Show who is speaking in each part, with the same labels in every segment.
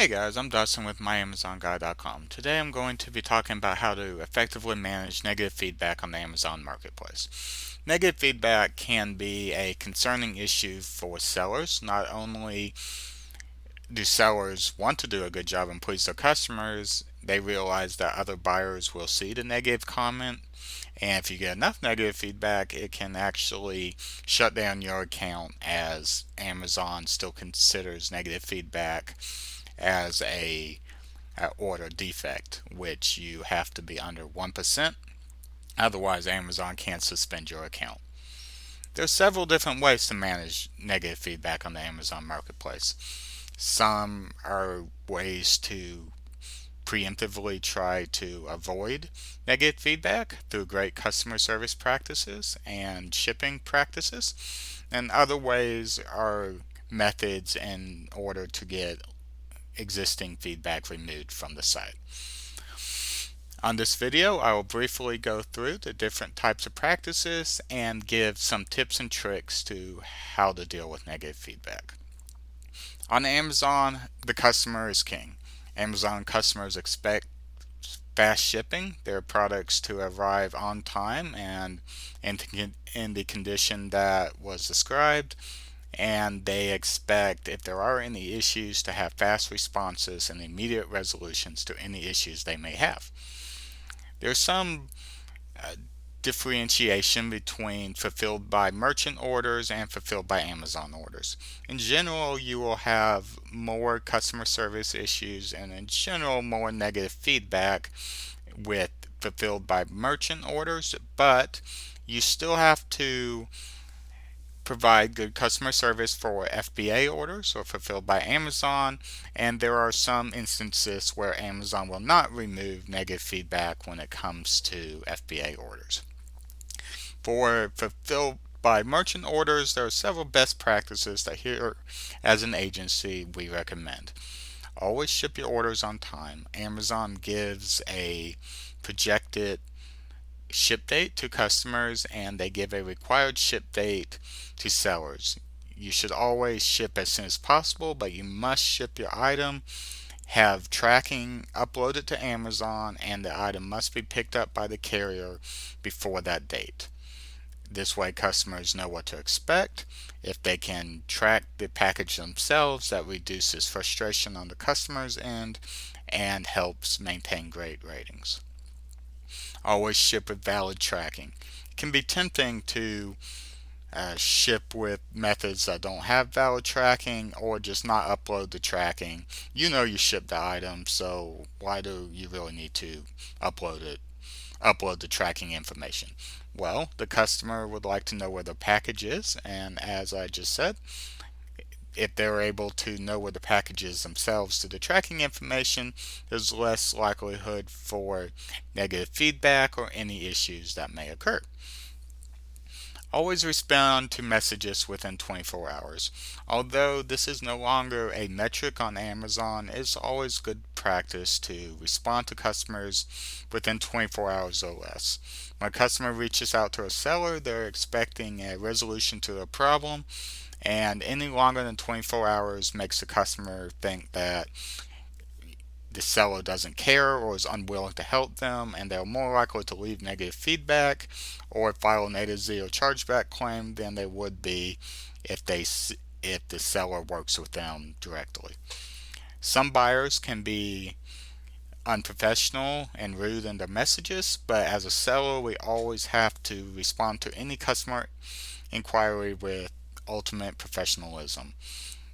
Speaker 1: Hey guys, I'm Dustin with MyAmazonGuy.com. Today I'm going to be talking about how to effectively manage negative feedback on the Amazon Marketplace. Negative feedback can be a concerning issue for sellers. Not only do sellers want to do a good job and please their customers, they realize that other buyers will see the negative comment. And if you get enough negative feedback, it can actually shut down your account, as Amazon still considers negative feedback as a order defect, which you have to be under 1%. Otherwise, Amazon can suspend your account. There's several different ways to manage negative feedback on the Amazon Marketplace. Some are ways to preemptively try to avoid negative feedback through great customer service practices and shipping practices. And other ways are methods in order to get existing feedback removed from the site. On this video, I will briefly go through the different types of practices and give some tips and tricks to how to deal with negative feedback. On Amazon, the customer is king. Amazon customers expect fast shipping, their products to arrive on time and in the condition that was described, and they expect, if there are any issues, to have fast responses and immediate resolutions to any issues they may have. There's some uh, differentiation between fulfilled by merchant orders and fulfilled by Amazon orders. In general, you will have more customer service issues and in general more negative feedback with fulfilled by merchant orders, but you still have to provide good customer service for FBA orders or fulfilled by Amazon, and there are some instances where Amazon will not remove negative feedback when it comes to FBA orders. For fulfilled by merchant orders, there are several best practices that here as an agency we recommend. Always ship your orders on time. Amazon gives a projected ship date to customers and they give a required ship date to sellers. You should always ship as soon as possible, but you must ship your item, have tracking uploaded to Amazon, and the item must be picked up by the carrier before that date. This way customers know what to expect. If they can track the package themselves, that reduces frustration on the customer's end and helps maintain great ratings. Always ship with valid tracking. It can be tempting to ship with methods that don't have valid tracking or just not upload the tracking. You know you shipped the item, so why do you really need to upload it? Upload the tracking information. Well, the customer would like to know where the package is, and as I just said, if they're able to know where the package is themselves through the tracking information, there's less likelihood for negative feedback or any issues that may occur. Always respond to messages within 24 hours. Although this is no longer a metric on Amazon, it's always good practice to respond to customers within 24 hours or less. When a customer reaches out to a seller, they're expecting a resolution to their problem, and any longer than 24 hours makes the customer think that the seller doesn't care or is unwilling to help them, and they're more likely to leave negative feedback or file an A to Z or chargeback claim than they would be if the seller works with them directly. Some buyers can be unprofessional and rude in their messages, but as a seller, we always have to respond to any customer inquiry with ultimate professionalism.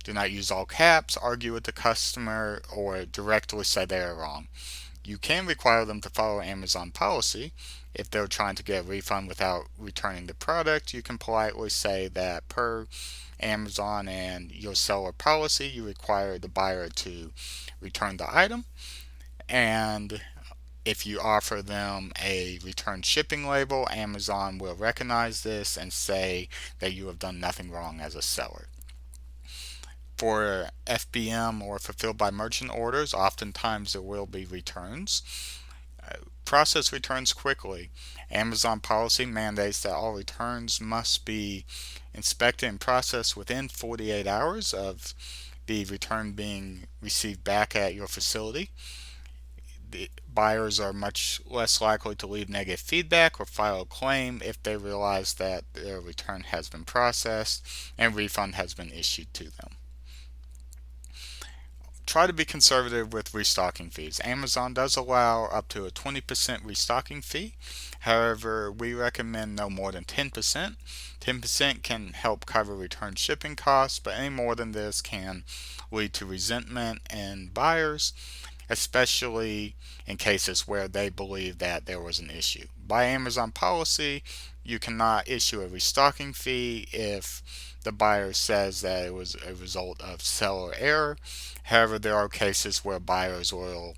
Speaker 1: Do not use all caps, argue with the customer, or directly say they are wrong. You can require them to follow Amazon policy. If they're trying to get a refund without returning the product, you can politely say that per Amazon and your seller policy, you require the buyer to return the item. And if you offer them a return shipping label, Amazon will recognize this and say that you have done nothing wrong as a seller. For FBM or fulfilled by merchant orders, oftentimes there will be returns. Process returns quickly. Amazon policy mandates that all returns must be inspected and processed within 48 hours of the return being received back at your facility. The buyers are much less likely to leave negative feedback or file a claim if they realize that their return has been processed and refund has been issued to them. Try to be conservative with restocking fees. Amazon does allow up to a 20% restocking fee. However, we recommend no more than 10%. 10% can help cover return shipping costs, but any more than this can lead to resentment in buyers, especially in cases where they believe that there was an issue. By Amazon policy, you cannot issue a restocking fee if the buyer says that it was a result of seller error. However, there are cases where buyers will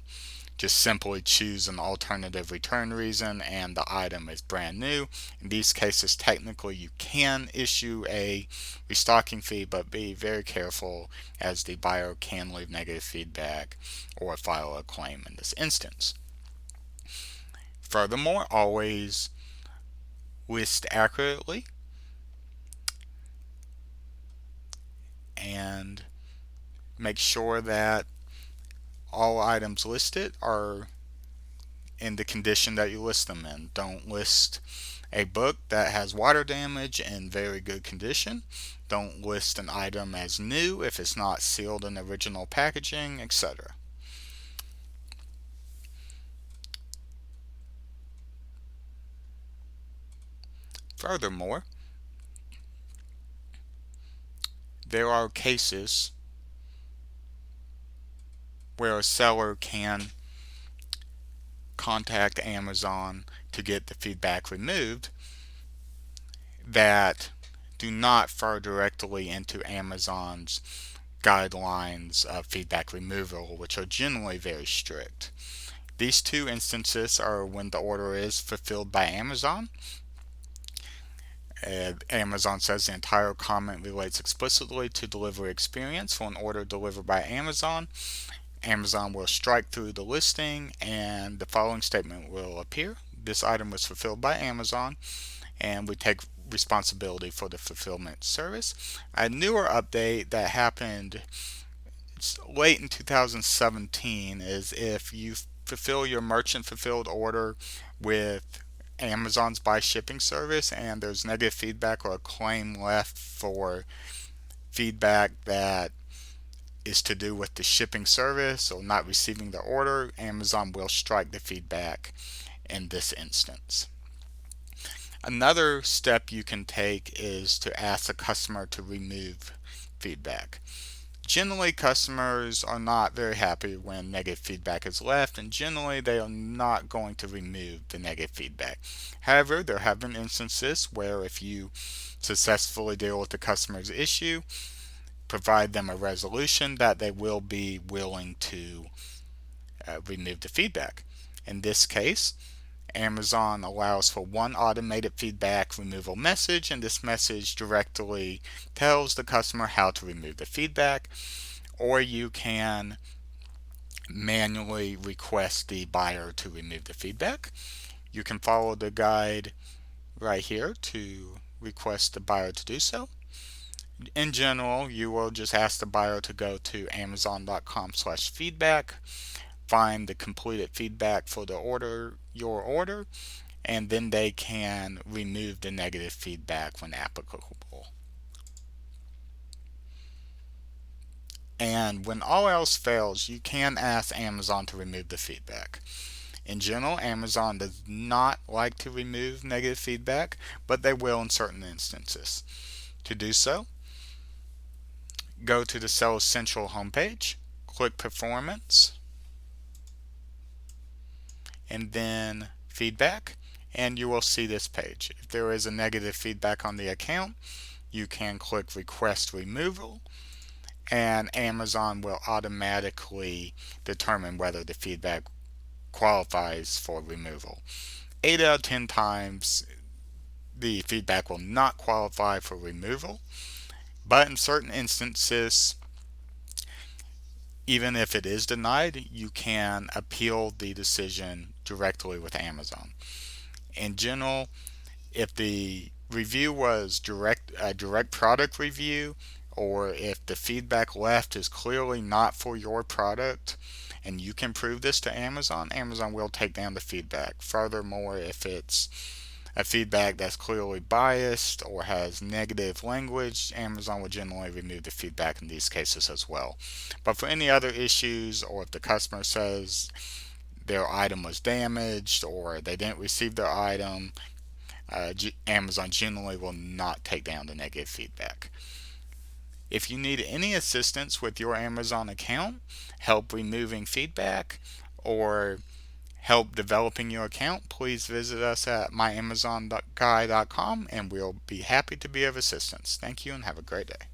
Speaker 1: just simply choose an alternative return reason and the item is brand new. In these cases, technically you can issue a restocking fee, but be very careful as the buyer can leave negative feedback or file a claim in this instance. Furthermore, always list accurately and make sure that all items listed are in the condition that you list them in. Don't list a book that has water damage in very good condition. Don't list an item as new if it's not sealed in original packaging, etc. Furthermore, there are cases where a seller can contact Amazon to get the feedback removed that do not fall directly into Amazon's guidelines of feedback removal, which are generally very strict. These two instances are when the order is fulfilled by Amazon. Amazon says the entire comment relates explicitly to delivery experience for an order delivered by Amazon. Amazon will strike through the listing and the following statement will appear. This item was fulfilled by Amazon and we take responsibility for the fulfillment service. A newer update that happened late in 2017 is if you fulfill your merchant fulfilled order with Amazon's buy shipping service and there's negative feedback or a claim left for feedback that is to do with the shipping service or not receiving the order, Amazon will strike the feedback in this instance. Another step you can take is to ask the customer to remove feedback. Generally, customers are not very happy when negative feedback is left, and generally they are not going to remove the negative feedback. However, there have been instances where if you successfully deal with the customer's issue, provide them a resolution, that they will be willing to remove the feedback. In this case, Amazon allows for one automated feedback removal message, and this message directly tells the customer how to remove the feedback, or you can manually request the buyer to remove the feedback. You can follow the guide right here to request the buyer to do so. In general, you will just ask the buyer to go to amazon.com/feedback, find the completed feedback for the order, your order, and then they can remove the negative feedback when applicable. And when all else fails, you can ask Amazon to remove the feedback. In general, Amazon does not like to remove negative feedback, but they will in certain instances. To do so, go to the Seller Central homepage, click Performance, and then Feedback, and you will see this page. If there is a negative feedback on the account, you can click Request Removal, and Amazon will automatically determine whether the feedback qualifies for removal. 8 out of 10 times the feedback will not qualify for removal, but in certain instances, even if it is denied, you can appeal the decision directly with Amazon. In general, if the review was a direct product review or if the feedback left is clearly not for your product and you can prove this to Amazon, Amazon will take down the feedback. Furthermore, if it's a feedback that's clearly biased or has negative language, Amazon will generally remove the feedback in these cases as well. But for any other issues, or if the customer says their item was damaged or they didn't receive their item, Amazon generally will not take down the negative feedback. If you need any assistance with your Amazon account, help removing feedback, or help developing your account, please visit us at myamazonguy.com and we'll be happy to be of assistance. Thank you and have a great day.